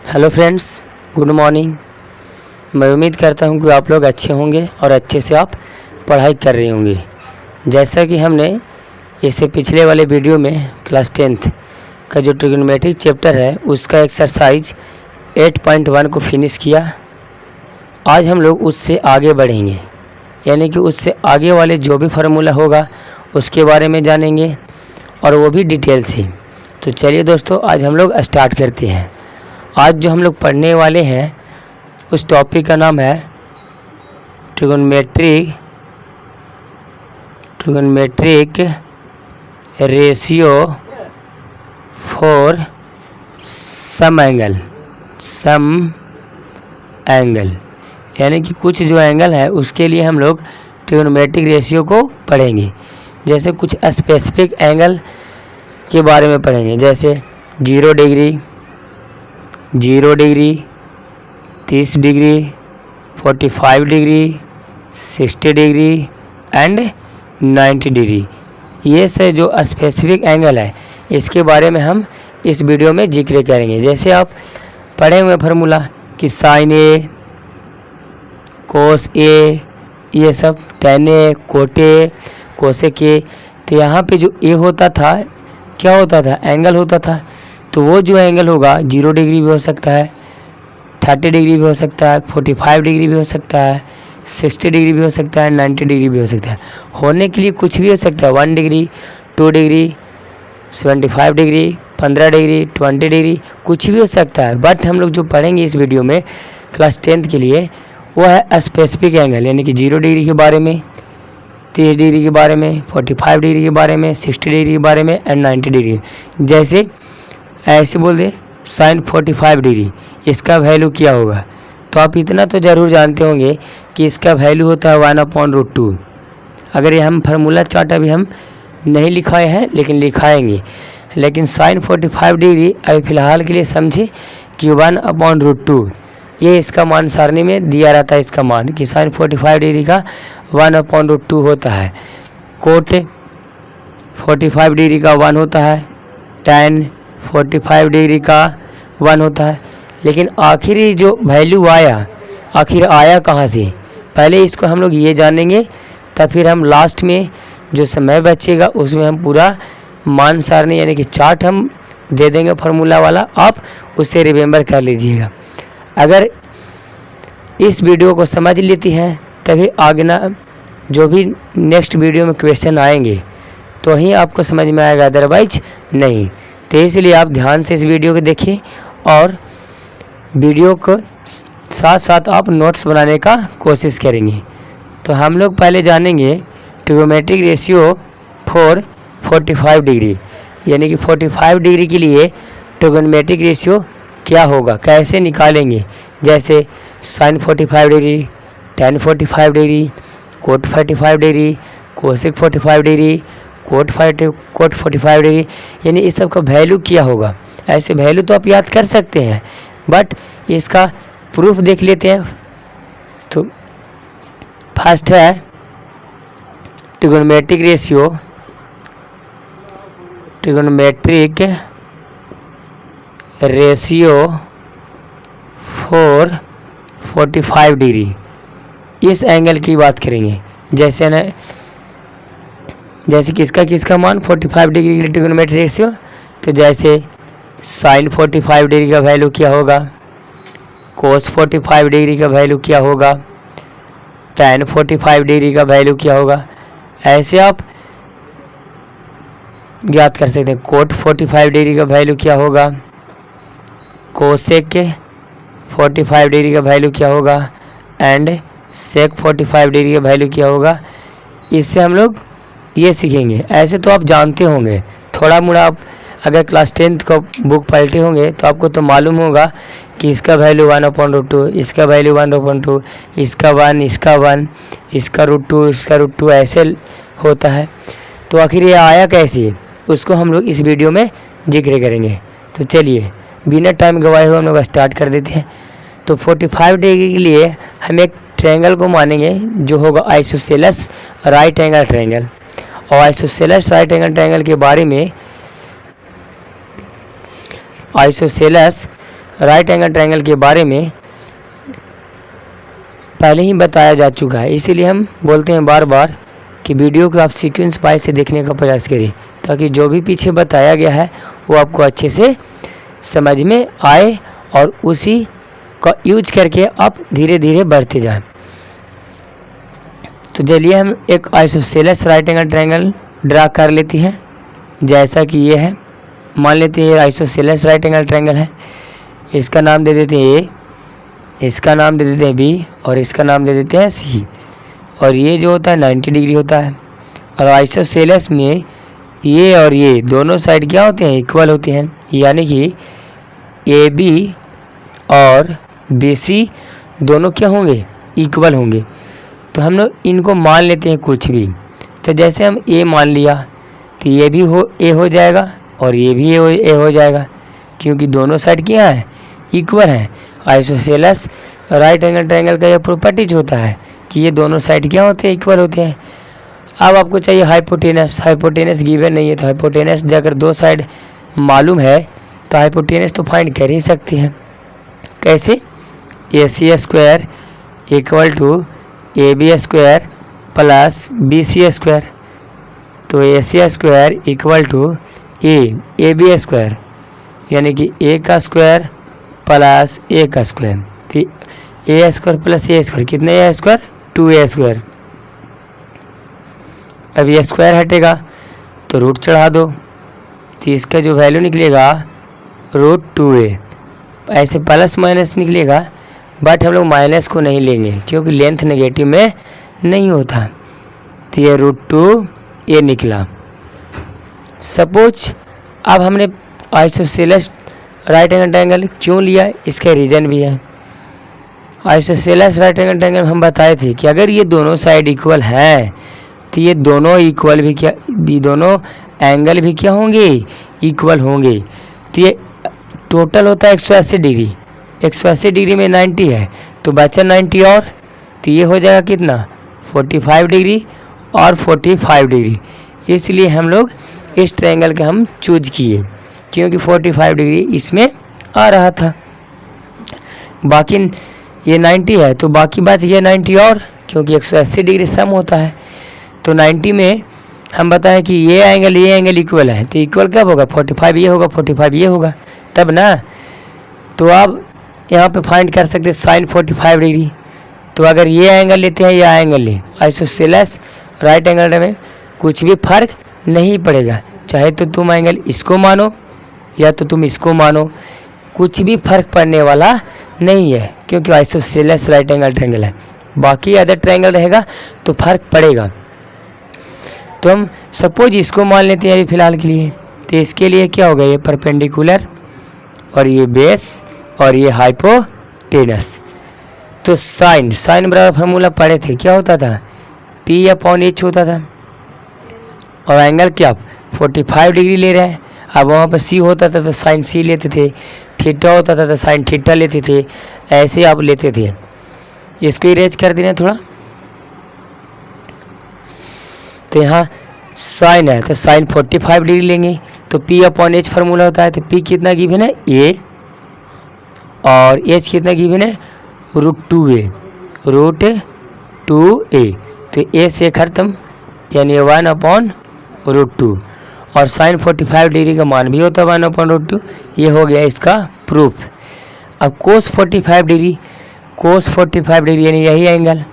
Hello friends, good morning. मैं उम्मीद करता हूं कि आप लोग अच्छे होंगे और अच्छे से आप पढ़ाई कर रहे होंगे। जैसा कि हमने इससे पिछले वाले वीडियो में क्लास 10th का जो ट्रिग्नोमेट्रिक चैप्टर है उसका एक्सरसाइज 8.1 को फिनिश किया। आज हम लोग उससे आगे बढ़ेंगे, यानी कि उससे आगे वाले जो भी फार्मूला होगा उसके बारे में जानेंगे और वो भी डिटेल से। तो चलिए दोस्तों, आज हम लोग स्टार्ट करते हैं। आज जो हम लोग पढ़ने वाले हैं उस टॉपिक का नाम है trigonometric ratio for some angle, यानी कि कुछ जो एंगल है उसके लिए हम लोग ट्रिग्नोमेट्रिक रेशियो को पढ़ेंगे। जैसे कुछ स्पेसिफिक एंगल के बारे में पढ़ेंगे, जैसे 0 degree, 30 degree, 45 degree, 60 degree and 90 degree. ये से जो स्पेसिफिक एंगल है इसके बारे में हम इस वीडियो में जिक्र करेंगे। जैसे आप पढ़े हुए फार्मूला कि साइन ए, कोस ए, ये सब tan A, cot A, cosec ए। तो यहाँ पे जो ए होता था क्या होता था? एंगल होता था। तो वो जो एंगल होगा 0 डिग्री भी हो सकता है, 30 डिग्री भी हो सकता है, 45 डिग्री भी हो सकता है, 60 डिग्री भी हो सकता है, 90 डिग्री भी हो सकता है। होने के लिए कुछ भी हो सकता है, 1 degree, 2 degree, 75 degree, 15 degree, 20 degree, कुछ भी हो सकता है। बट हम लोग जो पढ़ेंगे इस वीडियो में क्लास 10th के लिए वो है स्पेसिफिक एंगल, यानी कि 0 डिग्री के बारे में, 30 डिग्री के बारे में, 45 डिग्री के बारे में, 60 डिग्री के बारे में एंड 90 डिग्री। जैसे ऐसे बोल दे साइन 45 डिग्री, इसका वैल्यू क्या होगा? तो आप इतना तो ज़रूर जानते होंगे कि इसका वैल्यू होता है 1/√2। अगर ये हम फार्मूला चार्ट अभी हम नहीं लिखाए हैं लेकिन लिखाएंगे, लेकिन साइन 45 डिग्री अभी फ़िलहाल के लिए समझे कि 1/√2 ये इसका मान सारणी में दिया रहता है। इसका मान कि साइन 45 डिग्री का 1/√2 होता है। कोट 45 डिग्री का 1 होता है, tan 45 डिग्री का 1 होता है। लेकिन आखिरी जो वैल्यू आया कहाँ से? पहले इसको हम लोग ये जानेंगे, तब फिर हम लास्ट में जो समय बचेगा उसमें हम पूरा मान सारणी यानी कि चार्ट हम दे देंगे फार्मूला वाला, आप उसे रिमेंबर कर लीजिएगा। अगर इस वीडियो को समझ लेती हैं तभी आगे ना जो भी नेक्स्ट वीडियो में क्वेश्चन आएंगे तो ही आपको समझ में आएगा, अदरवाइज नहीं। तो इसलिए आप ध्यान से इस वीडियो को देखिए और वीडियो को साथ साथ आप नोट्स बनाने का कोशिश करेंगे। तो हम लोग पहले जानेंगे ट्रिग्नोमेट्रिक रेशियो फॉर 45 डिग्री, यानी कि 45 डिग्री के लिए ट्रिग्नोमेट्रिक रेशियो क्या होगा, कैसे निकालेंगे। जैसे sine 45 degree, tan 45 degree, cot 45 degree, cosec 45 degree, cot 45 degree, यानी इस सब का वैल्यू क्या होगा। ऐसे वैल्यू तो आप याद कर सकते हैं, बट इसका प्रूफ देख लेते हैं। तो फर्स्ट है ट्रिग्नोमेट्रिक रेशियो फॉर 45 डिग्री। इस एंगल की बात करेंगे। जैसे किसका मान 45 डिग्री की ट्रिग्नोमेट्रिक रेशियो। तो जैसे साइन 45 डिग्री का वैल्यू क्या होगा, कोस 45 डिग्री का वैल्यू क्या होगा, tan 45 डिग्री का वैल्यू क्या होगा, ऐसे आप ज्ञात कर सकते हैं। कोट 45 डिग्री का वैल्यू क्या होगा, कोसेक 45 डिग्री का वैल्यू क्या होगा एंड सेक 45 डिग्री का वैल्यू क्या होगा। इससे हम लोग ये सीखेंगे। ऐसे तो आप जानते होंगे, थोड़ा मोड़ा आप अगर क्लास 10th का बुक पलटे होंगे तो आपको तो मालूम होगा कि इसका वैल्यू 1/√2, इसका वैल्यू 1/2, इसका 1, इसका 1, इसका √2, इसका √2 ऐसे होता है। तो आखिर ये आया कैसे, उसको हम लोग इस वीडियो में जिक्र करेंगे। तो चलिए बिना टाइम गवाए हुए हम लोग स्टार्ट कर देते हैं। तो 45 डिग्री के लिए हम एक ट्रायंगल को मानेंगे जो होगा आइसोसेलेस राइट एंगल ट्रायंगल। और आइसोसेलेस राइट एंगल ट्रायंगल के बारे में आइसोसेलेस राइट एंगल ट्रायंगल के बारे में पहले ही बताया जा चुका है, इसीलिए हम बोलते हैं बार बार कि वीडियो को आप सीक्वेंस वाइज से देखने का प्रयास करें, ताकि जो भी पीछे बताया गया है वो आपको अच्छे से समझ में आए और उसी का यूज करके आप धीरे धीरे बढ़ते जाएं। तो चलिए हम एक isosceles right angle triangle draw कर लेते हैं। जैसा कि ये है, मान लेते हैं ये आइसोसेलेस राइट एंगल ट्रायंगल है। इसका नाम दे देते हैं ए, इसका नाम दे देते हैं बी और इसका नाम दे देते हैं सी। और ये जो होता है 90 डिग्री होता है। और आइसोसेलेस में ये और ये दोनों साइड क्या होते हैं, इक्वल होते हैं, यानी कि ए बी और बी सी दोनों क्या होंगे, इक्वल होंगे। तो हम लोग इनको मान लेते हैं कुछ भी। तो जैसे हम ए मान लिया तो ये भी ए हो जाएगा और ये भी ए हो जाएगा, क्योंकि दोनों साइड क्या है, इक्वल है। आइसोसेलेस राइट एंगल ट्रायंगल का यह प्रॉपर्टीज होता है कि ये दोनों साइड क्या होते हैं, इक्वल होते हैं। अब आपको चाहिए हाइपोटेनस। हाइपोटेनस गिवन नहीं है, तो हाइपोटेनस अगर दो साइड मालूम है तो हाइपोटेनस तो फाइंड कर ही सकते हैं। कैसे, A C square equal to A B square plus B C square. तो A C square equal to A B square, यानी कि ए का स्क्वायर प्लस ए का स्क्वायर। तो ए स्क्वायर प्लस ए स्क्वायर कितने, ए स्क्वायर 2a स्क्वायर। अब ये स्क्वायर हटेगा तो रूट चढ़ा दो, तो इसका जो वैल्यू निकलेगा √2a। ऐसे प्लस माइनस निकलेगा, बट हम लोग माइनस को नहीं लेंगे क्योंकि लेंथ नेगेटिव में नहीं होता। तो ये √2a निकला। सपोज अब हमने आइसोसेलेस राइट एंगल ट्रायंगल क्यों लिया, इसका रीज़न भी है। आइसोसेलेस राइट एंगल ट्रायंगल हम बताए थे कि अगर ये दोनों साइड इक्वल हैं तो ये दोनों इक्वल भी क्या, ये दोनों एंगल भी क्या होंगे, इक्वल होंगे। तो ये टोटल होता है 180 डिग्री। 180 डिग्री में 90 है तो बचा 90 और, तो ये हो जाएगा कितना, 45 डिग्री और 45 डिग्री। इसलिए हम लोग इस ट्रायंगल का हम चूज किए क्योंकि 45 डिग्री इसमें आ रहा था। बाकी ये 90 है तो बाकी बच गया 90 और, क्योंकि 180 डिग्री सम होता है। तो 90 में हम बताएं कि ये एंगल इक्वल है, तो इक्वल कब होगा, 45 ये होगा 45 ये होगा तब ना। तो आप यहाँ पे फाइंड कर सकते हैं साइन 45 डिग्री। तो अगर ये एंगल लेते हैं या एंगल लें, आइसोसेलेस राइट एंगल में कुछ भी फर्क नहीं पड़ेगा, चाहे तो तुम एंगल इसको मानो या तो तुम इसको मानो, कुछ भी फर्क पड़ने वाला नहीं है क्योंकि आइसोसेलेस राइट एंगल ट्रायंगल है। बाकी अदर ट्रायंगल रहेगा तो फर्क पड़ेगा। तो हम सपोज इसको मान लेते हैं अभी फ़िलहाल के लिए। तो इसके लिए क्या होगा, ये परपेंडिकुलर और ये बेस और ये हाइपोटेनस। तो साइन बराबर फार्मूला पढ़े थे, क्या होता था, P/H होता था। और एंगल क्या 45 डिग्री ले रहे हैं। अब वहाँ पर C होता था तो साइन C लेते थे, थीटा होता था तो साइन थीटा लेते थे, ऐसे आप लेते थे। इसको इरेज कर देना थोड़ा। तो यहाँ साइन है तो साइन 45 डिग्री लेंगे, तो P/H फार्मूला होता है। तो P कितना गिवन है, A, और H कितना गिवन है, √2a। तो A से खत्म, यानी 1/√2। और साइन 45 डिग्री का मान भी होता है 1/√2। ये हो गया इसका प्रूफ। अब कोस 45 डिग्री यानी यही एंगल,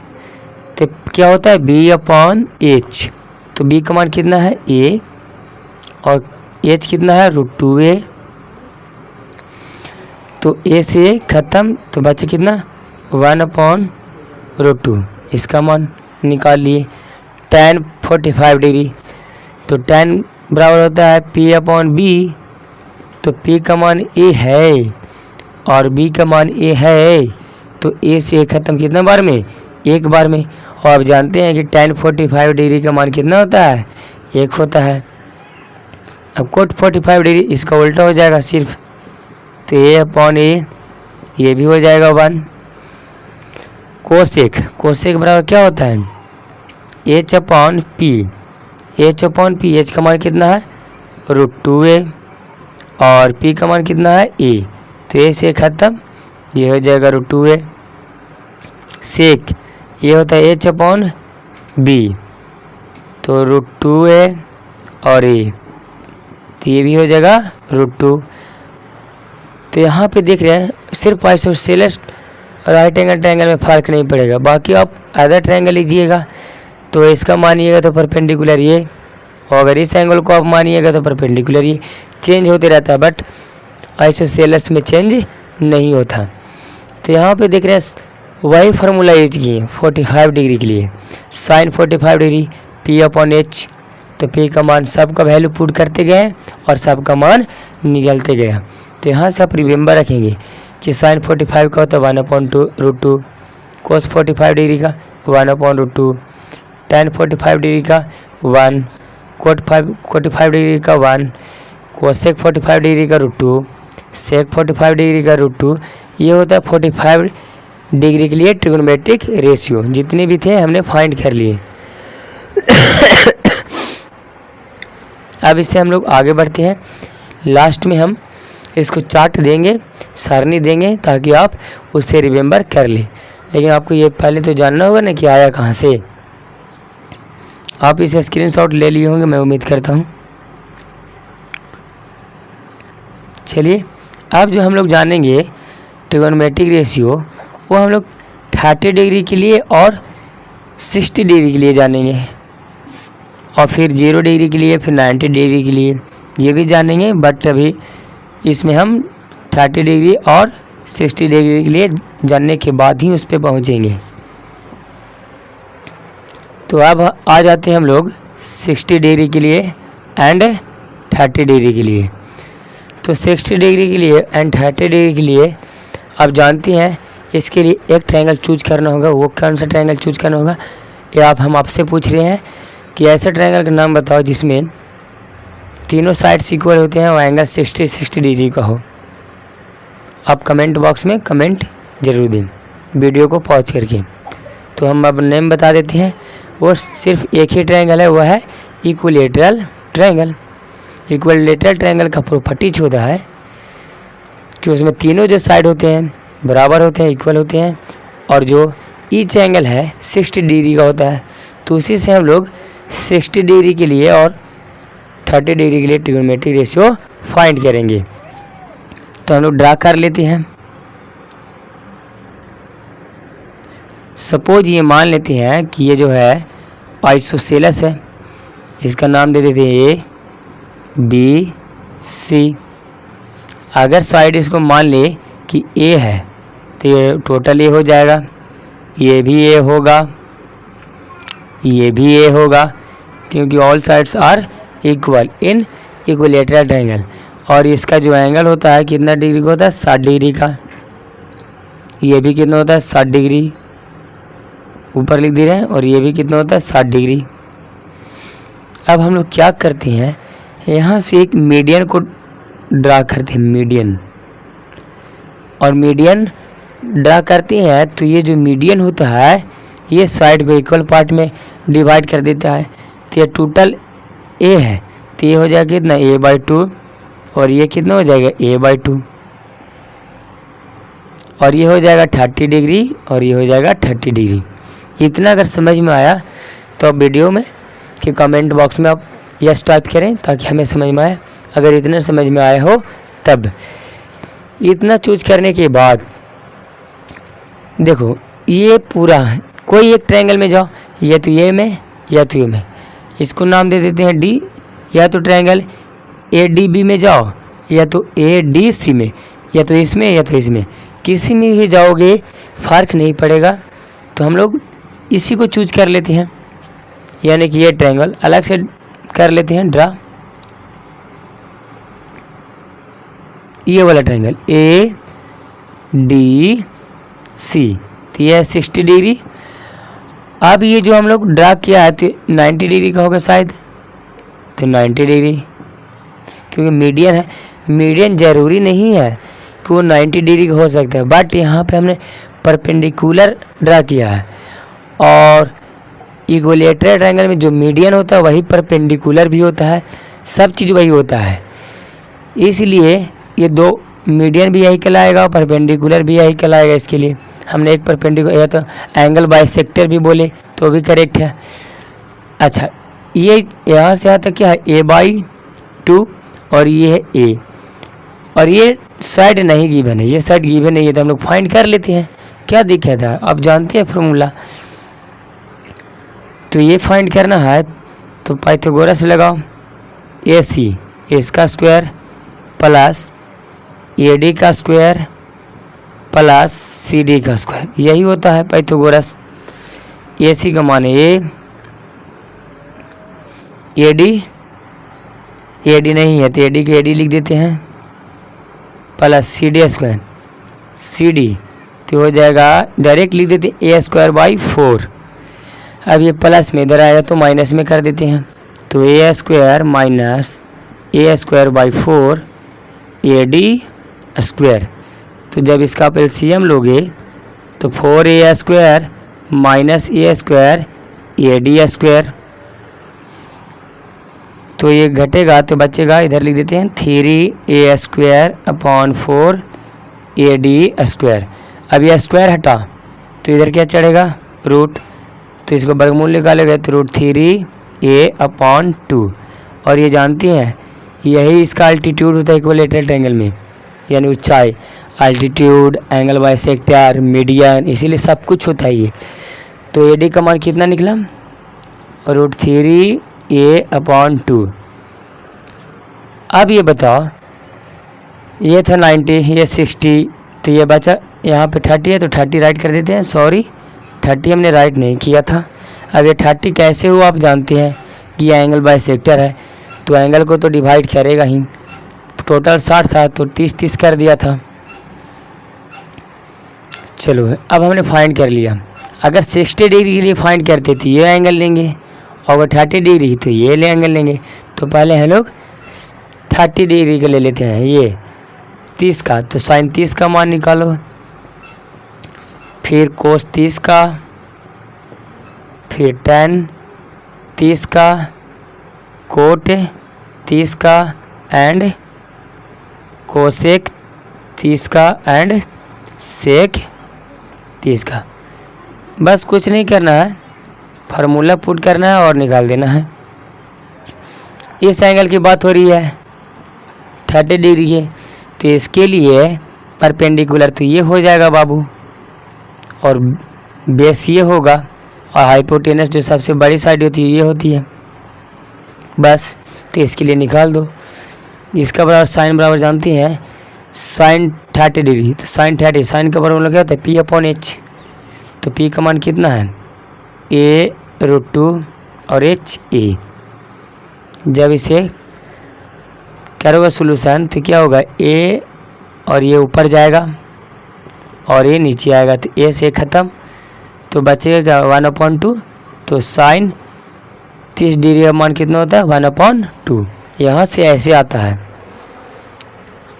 तो क्या होता है B/H। तो B का मान कितना है, A, और H कितना है, √2a। तो A से ख़त्म तो बचे कितना, 1/√2। इसका मान निकाल लिए। tan 45 डिग्री, तो tan बराबर होता है P/B। तो P का मान A है और B का मान A है, तो A से ख़त्म कितना बार में, एक बार में। और आप जानते हैं कि tan 45 डिग्री का मान कितना होता है, 1 होता है। अब cot 45 डिग्री इसका उल्टा हो जाएगा सिर्फ, तो A/A ये भी हो जाएगा 1। कोसेक बराबर क्या होता है, H/P। H का मान कितना है, √2a, और P का मान कितना है, A। तो ए से ख़त्म, ये हो जाएगा √2a। सेक ये होता है h/b, तो √2a और a, तो ये भी हो जाएगा √2। तो यहाँ पे देख रहे हैं सिर्फ आइसोसेलेस राइट एंगल ट्रायंगल में फ़र्क नहीं पड़ेगा, बाकी आप अदर ट्रायंगल लीजिएगा तो इसका मानिएगा तो परपेंडिकुलर ये, और अगर इस एंगल को आप मानिएगा तो परपेंडिकुलर ये, चेंज होते रहता है, बट आइसोसेलेस में चेंज नहीं होता। तो यहाँ पे देख रहे हैं वही फार्मूला यूज किए 45 डिग्री के लिए, साइन 45 डिग्री P/H, तो P का मान सब का वैल्यू पुट करते गए और सब का मान निकलते गया। तो यहाँ से आप रिमेंबर रखेंगे कि साइन 45 का होता है 1/2, कोस 45 डिग्री का 1/2, tan 45 डिग्री का 1, कोट 45 डिग्री का 1, कोसेक 45 डिग्री का √2, सेक 45 डिग्री का √2। ये होता है 45 डिग्री के लिए ट्रिग्नोमेट्रिक रेशियो। जितने भी थे हमने फाइंड कर लिए। अब इससे हम लोग आगे बढ़ते हैं। लास्ट में हम इसको चार्ट देंगे, सारणी देंगे, ताकि आप उससे रिमेंबर कर लें। लेकिन आपको ये पहले तो जानना होगा ना कि आया कहाँ से। आप इसे स्क्रीनशॉट ले लिए होंगे, मैं उम्मीद करता हूँ। चलिए अब जो हम लोग जानेंगे ट्रिग्नोमेट्रिक रेशियो, वो हम लोग 30 डिग्री के लिए और 60 डिग्री के लिए जानेंगे, और फिर 0 डिग्री के लिए, फिर 90 डिग्री के लिए ये भी जानेंगे। बट अभी इसमें हम 30 डिग्री और 60 डिग्री के लिए जानने के बाद ही उस पर पहुँचेंगे। तो अब आ जाते हैं हम लोग 60 डिग्री के लिए एंड 30 डिग्री के लिए। तो 60 डिग्री के लिए एंड 30 डिग्री के लिए आप जानते हैं इसके लिए एक ट्रायंगल चूज करना होगा। वो कौन सा ट्रायंगल चूज करना होगा, ये हम आपसे पूछ रहे हैं कि ऐसे ट्रायंगल का नाम बताओ जिसमें तीनों साइड्स इक्वल होते हैं और एंगल 60 डिग्री का हो। आप कमेंट बॉक्स में कमेंट जरूर दें वीडियो को पॉज करके। तो हम अब नेम बता देते हैं। वो सिर्फ एक ही ट्रायंगल है, वह है इक्विलेटरल ट्रायंगल। इक्विलेटरल ट्रायंगल का प्रॉपर्टीज होता है कि उसमें तीनों जो साइड होते हैं बराबर होते हैं, इक्वल होते हैं, और जो ईच एंगल है 60 डिग्री का होता है। तो उसी से हम लोग 60 डिग्री के लिए और 30 डिग्री के लिए ट्रिग्नोमेट्रिक रेशियो फाइंड करेंगे। तो हम लोग ड्रा कर लेते हैं। सपोज ये मान लेते हैं कि ये जो है आइसोसेलेस है, इसका नाम दे देते हैं ABC। अगर साइड इसको मान ले कि A है तो ये टोटल A हो जाएगा, ये भी A होगा, ये भी A होगा, क्योंकि all sides are equal in equilateral triangle. और इसका जो एंगल होता है कितना डिग्री का होता है, 60 डिग्री का। ये भी कितना होता है, 60 डिग्री, ऊपर लिख दे रहे हैं। और ये भी कितना होता है, 60 डिग्री। अब हम लोग क्या करते हैं, यहाँ से एक मीडियन को ड्रा करते हैं, मीडियन। और मीडियन ड्रा करते हैं तो ये जो मीडियन होता है ये साइड को इक्वल पार्ट में डिवाइड कर देता है। तो ये टोटल A है, तो ये हो जाएगा कितना, A/2, और ये कितना हो जाएगा, A/2, और ये हो जाएगा 30 डिग्री, और ये हो जाएगा 30 डिग्री। इतना अगर समझ में आया तो आप वीडियो में कि कमेंट बॉक्स में आप यस टाइप करें ताकि हमें समझ में आए। अगर इतना समझ में आया हो तब। इतना चूज करने के बाद देखो ये पूरा कोई एक ट्रायंगल में जाओ, या तो ये में या तो ये में, इसको नाम दे देते हैं D। या तो ट्रायंगल ADB में जाओ, या तो ADC में, या तो इसमें या तो इसमें, किसी में भी जाओगे फ़र्क नहीं पड़ेगा। तो हम लोग इसी को चूज कर लेते हैं, यानी कि ये ट्रायंगल अलग से कर लेते हैं ड्रा। ये वाला ट्रायंगल ADC, तो ये है 60 डिग्री। अब ये जो हम लोग ड्रा किया है तो 90 डिग्री का होगा शायद, तो 90 डिग्री, क्योंकि मीडियन है। मीडियन ज़रूरी नहीं है कि वो 90 डिग्री का हो सकता है, बट यहाँ पे हमने परपेंडिकुलर ड्रा किया है। और इक्विलेटरल ट्रायंगल में जो मीडियन होता है वही परपेंडिकुलर भी होता है, सब चीज़ वही होता है। इसलिए ये दो मीडियन भी यही कहलाएगा और परपेंडिकुलर भी यही कहलाएगा। इसके लिए हमने एक परपेंडिकुलर या तो एंगल बाइसेक्टर भी बोले तो भी करेक्ट है। अच्छा, ये यहाँ से यहाँ तक क्या है a/2 और ये है a, और ये साइड नहीं गिवन है, ये साइड गिवन नहीं है तो हम लोग फाइंड कर लेते हैं। क्या दिक्कत है, आप जानते हैं फॉर्मूला। तो ये फाइंड करना है तो पाइथागोरस लगाओ, AC इसका स्क्वायर प्लस AD का स्क्वायर प्लस CD का स्क्वायर, यही होता है पाइथागोरस। AC का मान है AD नहीं है तो AD को AD लिख देते हैं प्लस CD स्क्वायर CD, तो हो जाएगा डायरेक्ट लिख देते हैं A²/4। अब ये प्लस में इधर आएगा तो माइनस में कर देते हैं, तो A² माइनस A²/4 AD²। तो जब इसका आप एलसीएम लोगे तो 4A² माइनस A² AD²। तो ये घटेगा तो बचेगा, इधर लिख देते हैं 3A²/4 AD²। अब ये स्क्वायर हटा तो इधर क्या चढ़ेगा रूट, तो इसको वर्गमूल निकालेगा तो √3A/2। और ये जानते हैं यही इसका अल्टीट्यूड होता है इक्विलेटरल ट्रायंगल में, यानी ऊंचाई, अल्टीट्यूड, एंगल बाइसेक्टर, मीडियन, इसीलिए सब कुछ होता है ये। तो AD का मान कितना निकला √3A/2। अब ये बताओ, ये था 90, ये 60, तो ये बचा यहाँ पे 30 है तो 30 राइट कर देते हैं। सॉरी 30 हमने राइट नहीं किया था। अब ये 30 कैसे हुआ आप जानते हैं कि ये एंगल बाइसेक्टर है तो एंगल को तो डिवाइड करेगा ही। टोटल 60 था तो 30 कर दिया था। चलो अब हमने फाइंड कर लिया। अगर 60 डिग्री के लिए फाइंड करते तो ये एंगल लेंगे, और अगर 30 डिग्री तो ये एंगल लेंगे। तो पहले हम लोग 30 डिग्री का ले लेते हैं, ये 30 का, तो साइन 30 का मान निकालो, फिर कोस 30 का, फिर tan 30 का, कोट 30 का एंड कोसेक 30 का एंड सेक 30 का। बस कुछ नहीं करना है, फार्मूला पुट करना है और निकाल देना है। इस एंगल की बात हो रही है 30 डिग्री है, तो इसके लिए परपेंडिकुलर तो ये हो जाएगा बाबू, और बेस ये होगा, और हाइपोटेनस जो सबसे बड़ी साइड होती है ये होती है। बस तो इसके लिए निकाल दो। इसका बराबर साइन बराबर जानते हैं साइन 30 डिग्री, तो साइन 30, साइन का बराबर क्या होता है P/H। तो P का मान कितना है A√2 और H A। जब इसे करोगे सोल्यूशन तो क्या होगा, A और ये ऊपर जाएगा और ये नीचे आएगा, तो A से ख़त्म, तो बचेगा 1/2। तो साइन 30 डिग्री का मान कितना होता है 1/2। यहाँ से ऐसे आता है।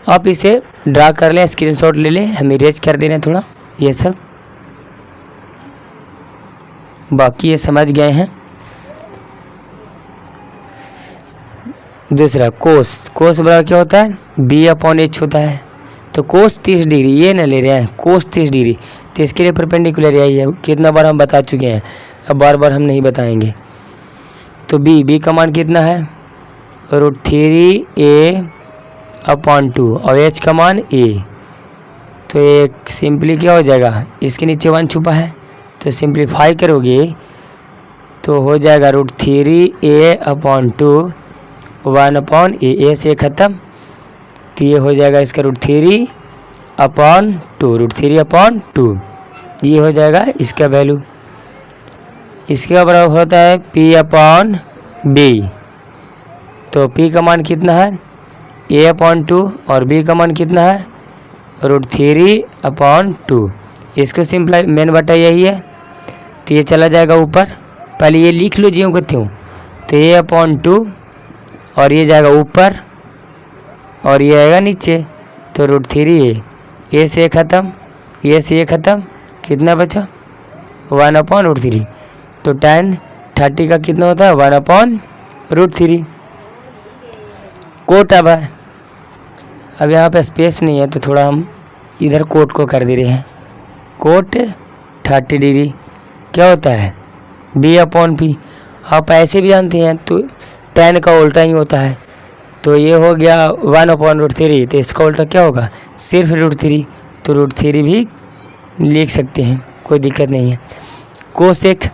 आप इसे ड्रा कर लें, स्क्रीनशॉट ले लें, हम इरेज कर दे रहे हैं थोड़ा ये सब, बाकी ये समझ गए हैं। दूसरा कोस, कोस बराबर क्या होता है B/H होता है। तो कोस 30 डिग्री ये ना ले रहे हैं, कोस 30 डिग्री, तो इसके लिए परपेंडिकुलर यही है। कितना बार हम बता चुके हैं, अब बार बार हम नहीं बताएंगे। तो B का मान कितना है √3A/2 और H का मान A। तो एक सिंपली क्या हो जाएगा, इसके नीचे 1 छुपा है तो सिंप्लीफाई करोगे तो हो जाएगा √3A/2 1/A से ख़त्म, तो ये हो जाएगा इसका √3/2, √3/2 ये हो जाएगा इसका वैल्यू। इसके बराबर होता है P/B। तो P का मान कितना है A/2 और B का मान कितना है √3/2। इसको सिंपलाई मेन बटा यही है, तो ये चला जाएगा ऊपर। पहले ये लिख लो जी कहती हूँ, तो A/2 और ये जाएगा ऊपर और ये आएगा नीचे, तो √3A। A से ख़त्म, A से ये ख़त्म, कितना बचा 1/√3। तो tan 30 का कितना होता है 1/√3। कोट अब है, अब यहाँ पे स्पेस नहीं है तो थोड़ा हम इधर कोट को कर दे रहे हैं। कोट 30 डिग्री क्या होता है b/p। आप ऐसे भी जानते हैं तो tan का उल्टा ही होता है। तो ये हो गया 1/√3, तो इसका उल्टा क्या होगा सिर्फ √3, तो √3 भी लिख सकते हैं, कोई दिक्कत नहीं है। कोसेक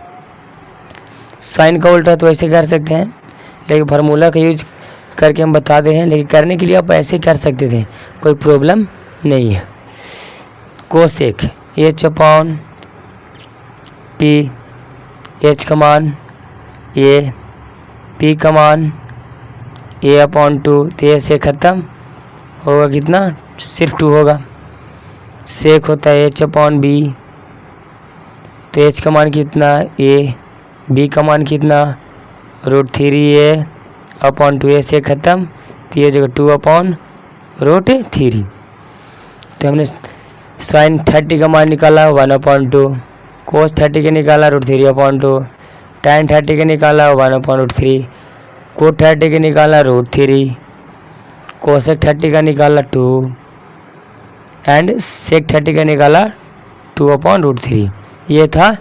साइन का उल्टा तो ऐसे कर सकते हैं, लेकिन फार्मूला का यूज करके हम बता दे रहे हैं, लेकिन करने के लिए आप ऐसे कर सकते थे, कोई प्रॉब्लम नहीं है। कोसेक h/p, h का मान a, p का मान a/2, तो ये से ख़त्म होगा कितना सिर्फ 2 होगा। सेक होता है h/b, तो h का मान कितना a, b का मान कितना √3a/2, a से ख़त्म, तो ये जगह 2/√3। तो हमने साइन 30 का मान निकाला 1/2, कोस 30 का निकाला √3/2, tan 30 का निकाला 1/3, कोट 30 का निकाला √3, कोसेक 30 का निकाला 2 एंड सेक 30 का निकाला 2/√3। ये था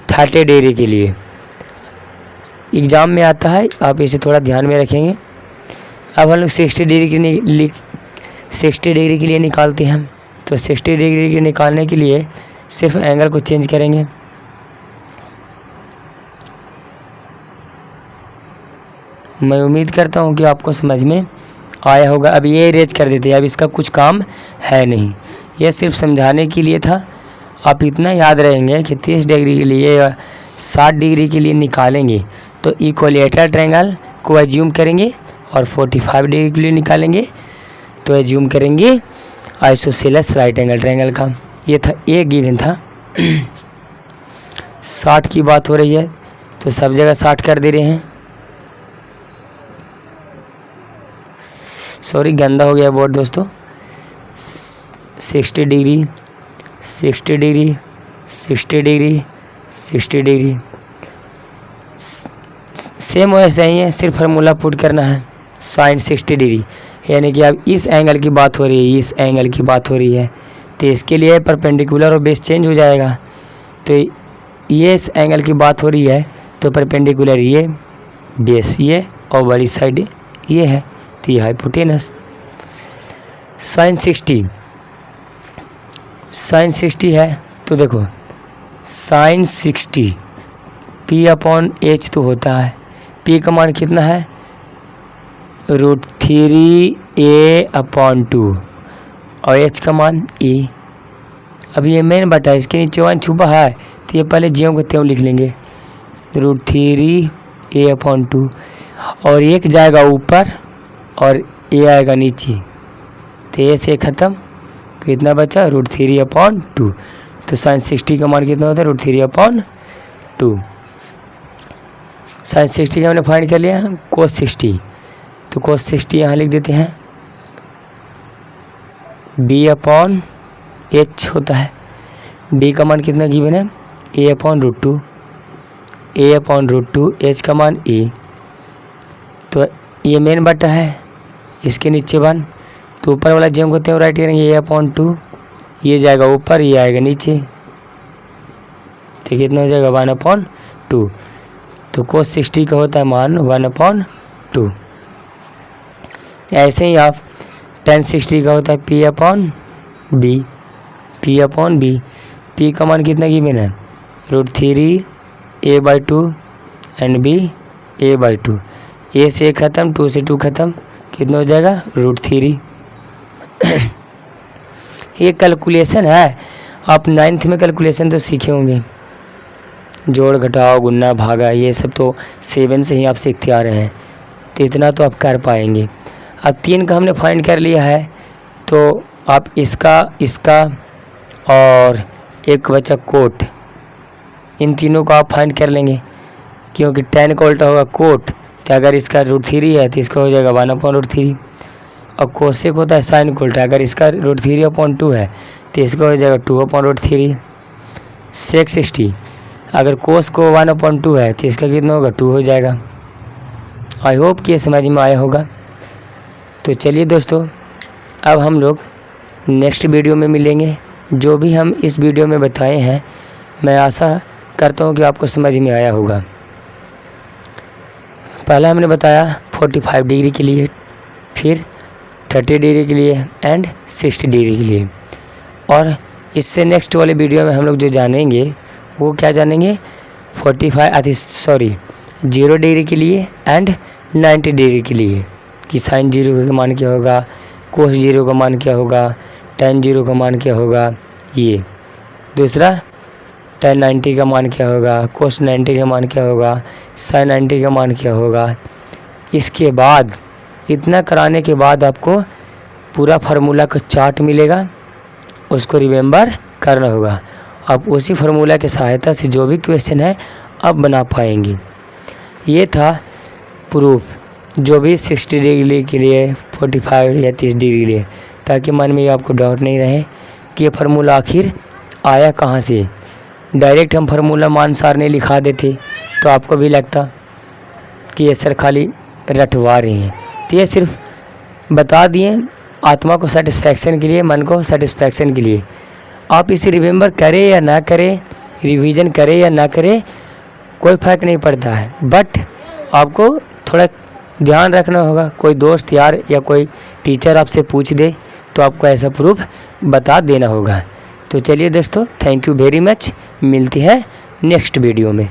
30 डिग्री के लिए, एग्ज़ाम में आता है, आप इसे थोड़ा ध्यान में रखेंगे। अब हम लोग 60 डिग्री के लिए निकालते हैं। तो 60 डिग्री के निकालने के लिए सिर्फ एंगल को चेंज करेंगे। मैं उम्मीद करता हूँ कि आपको समझ में आया होगा। अब ये इरेज कर देते हैं, अब इसका कुछ काम है नहीं, ये सिर्फ समझाने के लिए था। आप इतना याद रहेंगे कि 30 डिग्री के लिए या 60 डिग्री के लिए निकालेंगे तो इक्विलेटरल ट्रायंगल को एज्यूम करेंगे, और 45 डिग्री के लिए निकालेंगे तो एज्यूम करेंगे आइसोसेलेस राइट एंगल ट्रायंगल का। ये था एक गिवन था। 60 की बात हो रही है तो सब जगह 60 कर दे रहे हैं। सॉरी गंदा हो गया बोर्ड दोस्तों। 60 degree 60 degree 60 degree 60 degree same वैसे ही है, सिर्फ फार्मूला पुट करना है। साइन 60 डिग्री यानी कि अब इस एंगल की बात हो रही है, इस एंगल की बात हो रही है, तो इसके लिए परपेंडिकुलर और बेस चेंज हो जाएगा। तो ये इस एंगल की बात हो रही है तो परपेंडिकुलर ये, बेस ये, और बड़ी साइड ये है, तो ये हाइपोटेनस। साइन 60 है तो देखो साइन 60 p/h तो होता है, p का मान कितना है √3a/2 और h का मान e। अब ये मेन बटा है, इसके नीचे 1 छुपा है तो ये पहले ज्यों को त्यों लिख लेंगे, √3a/2, और एक जाएगा ऊपर और ए आएगा नीचे, तो ए से ख़त्म, कितना बचा √3/2। तो साइन 60 का मान कितना होता है √3/2। साइन 60 का हमने फाइंड कर लिया है। कोस 60, तो कोस 60 यहाँ लिख देते हैं, b/h होता है। b का मान कितना गिवन है a/√2, a/√2, h का मान e। तो ये मेन बटा है, इसके नीचे 1, तो ऊपर वाला जेम को त्यों राइट करेंगे a/2, ये जाएगा ऊपर, ये आएगा नीचे, तो कितना हो जाएगा 1/2। तो कोस 60 का होता है मान 1/2। ऐसे ही आप tan 60 का होता है p/b, p/b। p का मान कितना गिवन है √3a/2 and b a/2। a से ख़त्म, 2 से 2 ख़त्म, कितना हो जाएगा √3। ये कैलकुलेशन है, आप 9th में कैलकुलेशन तो सीखे होंगे, जोड़ घटाव गुना भागा, ये सब तो 7 से ही आप सीखते आ रहे हैं, तो इतना तो आप कर पाएंगे। अब 3 का हमने फाइंड कर लिया है, तो आप इसका और एक बचा कोट, इन तीनों को आप फाइंड कर लेंगे, क्योंकि tan का उल्टा होगा कोट, तो अगर इसका √3 है तो इसका हो जाएगा 1/√3। और कोसेक होता है साइन का उल्टा, अगर इसका √3/2 है तो इसका हो जाएगा 2/√3। सेक 60, अगर कोस को 1/2 है तो इसका कितना होगा 2 हो जाएगा। आई होप कि ये समझ में आया होगा। तो चलिए दोस्तों, अब हम लोग नेक्स्ट वीडियो में मिलेंगे। जो भी हम इस वीडियो में बताए हैं मैं आशा करता हूँ कि आपको समझ में आया होगा। पहला हमने बताया 45 डिग्री के लिए, फिर 30 डिग्री के लिए एंड 60 डिग्री के लिए। और इससे नेक्स्ट वाले वीडियो में हम लोग जो जानेंगे वो क्या जानेंगे, 0 डिग्री के लिए एंड 90 डिग्री के लिए कि साइन 0 का मान क्या होगा, कोस 0 का मान क्या होगा, tan 0 का मान क्या होगा। ये दूसरा tan 90 का मान क्या होगा, कोस 90 का मान क्या होगा, साइन 90 का मान क्या होगा। इसके बाद इतना कराने के बाद आपको पूरा फार्मूला का चार्ट मिलेगा, उसको रिमेंबर करना होगा। आप उसी फार्मूला की सहायता से जो भी क्वेश्चन है आप बना पाएंगे। ये था प्रूफ, जो भी 60 डिग्री के लिए, 45 या 30 डिग्री के लिए, ताकि मन में आपको डाउट नहीं रहे कि ये फार्मूला आखिर आया कहाँ से। डायरेक्ट हम फार्मूला मान सार ने लिखा देते तो आपको भी लगता कि ये सर खाली रटवा रहे हैं। तो ये सिर्फ बता दिए आत्मा को सेटिस्फैक्शन के लिए, मन को सेटिस्फैक्शन के लिए। आप इसे रिमेंबर करें या ना करें, रिवीजन करें या ना करें, कोई फ़र्क नहीं पड़ता है। बट आपको थोड़ा ध्यान रखना होगा। कोई दोस्त यार या कोई टीचर आपसे पूछ दे तो आपको ऐसा प्रूफ बता देना होगा। तो चलिए दोस्तों, थैंक यू वेरी मच। मिलती है नेक्स्ट वीडियो में।